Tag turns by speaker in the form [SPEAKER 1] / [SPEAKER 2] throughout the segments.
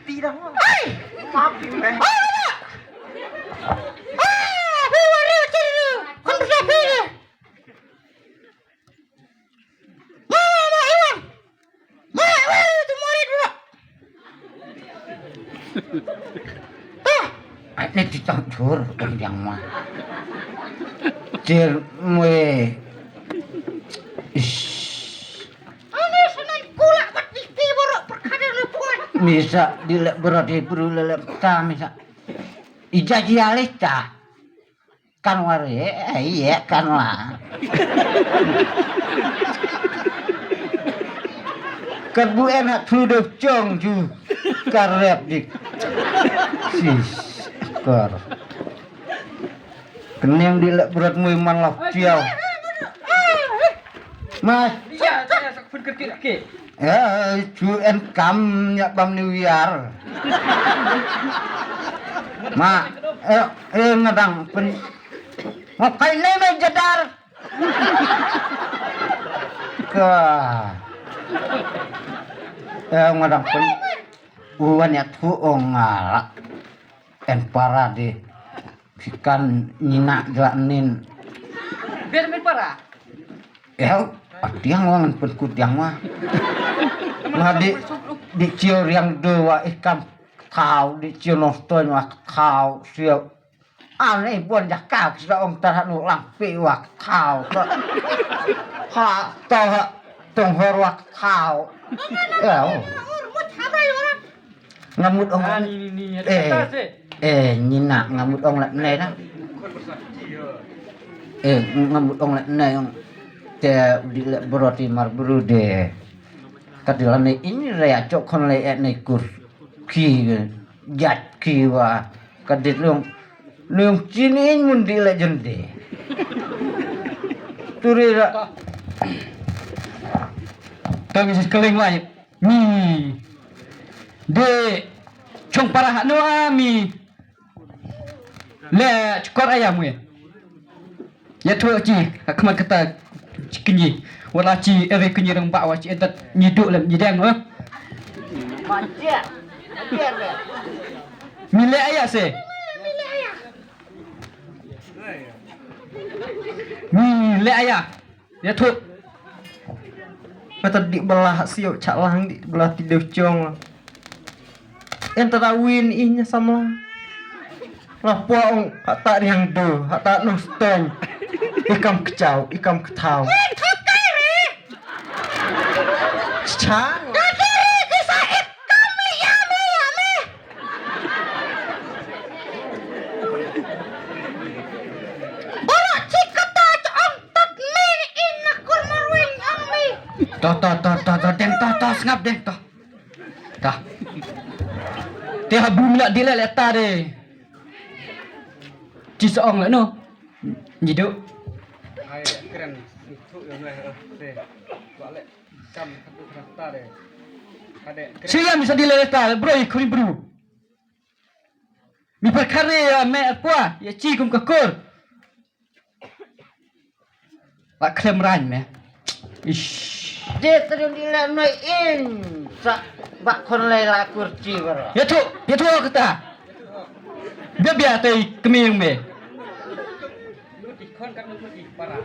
[SPEAKER 1] ti dah. Maaf meh.
[SPEAKER 2] Baru cerita. Kon bisa pilih. Ini dicampur yang mah. Cer mwe. Ane senai kula pati borok perkara lepuan. Bisa dilek berarti perlu lelep kami sa. Ijaji alita. Kan wari iya kan lah. Kerbu enak tuduh cong ju karep dik. Sis kor. Kening dilek berat muiman lah ciao. Mas.
[SPEAKER 1] Ya, saya sakpun kerki.
[SPEAKER 2] Ya, cu en kam nyak bam New Year. Ma, ngadang pen. Ngapain nih jedar? Ka. Ngadang pen. Uwan ya tu ngala. En para di ikan nyinak jelanin.
[SPEAKER 1] Biar main parah.
[SPEAKER 2] Ya, tiang wangan penkut yang mah. Nah di cior yang dua ikan kau di cior noston wak kau siap. Aneh buan jakau sudah om terhad lampi wak kau. Ha tau ha tonghor wak kau. Ngamut ong
[SPEAKER 1] Ini
[SPEAKER 2] nyinak ngamut ong lek ne nah. Ngamut ong lek ne ong te dilek beroti mar berude. Kadilane ini rea cok kon le ne kur ki jat ki wa kadit long cinin mun dilek jende. Turi ra. Kami sekeling wae. De chong parah no ami. Le cukor ayam we. Ya tu ci akman kata kenyi. Wala ci ere kenyi rang ba wa ci entat nyiduk lam nyidang oh.
[SPEAKER 1] Mancia. Biar le.
[SPEAKER 2] Mile ayah se. Mile ayah. Ya tu. Mata di belah siok cak lang di belah tidur cong. Entar win inya sama. Lah puang tak yang do, tak nostong. Ikam kecau, ikam ketau. Cang. Toh, ngap deng toh. Dah. Dia habum nak dia letak deh. Ci seong lah no. Nyiduk.
[SPEAKER 1] Ai keren. Itu yang deh. Balik cam satu rata deh. Ada.
[SPEAKER 2] Siapa bisa diletak bro ikut bro. Mi perkara ya me apa? Ya ci kum kakur. Pak klem ran me. Ish. Dia terus dilemain. Sak bak kon lela kurci bro. Ya tu kata. Biar tai keming me.
[SPEAKER 1] Ikon kan di parah.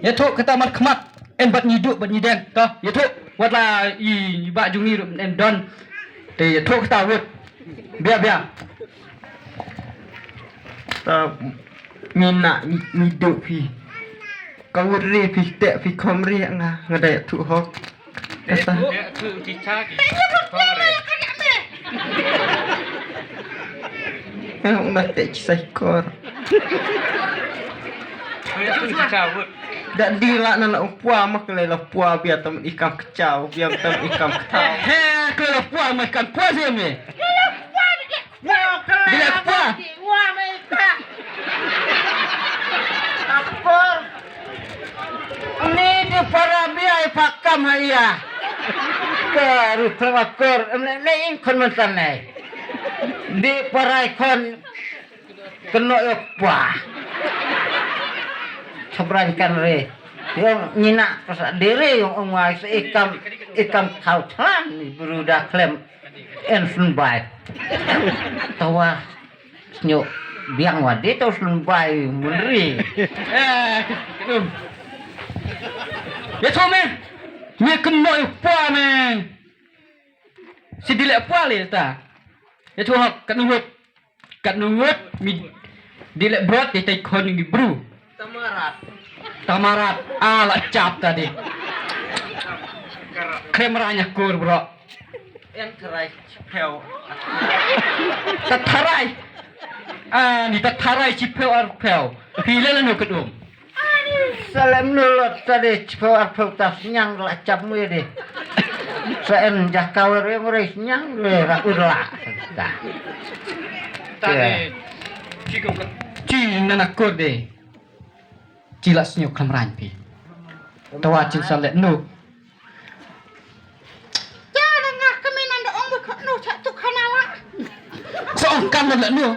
[SPEAKER 2] Ya tu kata mat kemat en bat nyiduk bat nyidang toh. Ya tu watlah i bak jungi en don. Te ya tu kata wut. Biar. Ta mina nyiduk pi. Kau ri pi tek pi komri ngadai tu hok.
[SPEAKER 1] Kata tu cicak.
[SPEAKER 2] Yang batik cikor.
[SPEAKER 1] Saya tu cicawut.
[SPEAKER 2] Dan dilak nak upua mak lelah pua biar tem ikan kecau, biar tem ikan ketau. Kalau pua makan pua sih me. Bila pua.
[SPEAKER 1] Wah mereka. Apa?
[SPEAKER 2] Ini di para biaya pakamaya. Keru terwakor, ini kon mantan ni. Di para ikon kena apa? Seberang ikan re. Yang nyinak pasak diri yang umai seikam ikan kau telan ni berudah klem ensunbai. Tawa senyuk biang wadi tau sunbai munri.
[SPEAKER 3] Kedum. Ya thome. Me kemoi pa me. Si dilek pa le ta. Ya thu hok kat nuwut mi dilek brot ya tai kon ngi bru. Tamarat ala cap tadi. Kremeranya kur bro.
[SPEAKER 1] Yang terai pel.
[SPEAKER 3] Tatarai. Ni tatarai cipel arpel. Pile lah nu kedum.
[SPEAKER 2] Salam nulot tadi cepawar tas nyang lacap mu deh. Sen jah kawar meres nyang ra urla.
[SPEAKER 3] Tadi cikgu ke cina nak kur deh. Cila senyuk kemeran pi. Tawa cing salet nu.
[SPEAKER 2] Jangan ngah keminan doong buka nu cak tu kanala.
[SPEAKER 3] Seongkan lah nu.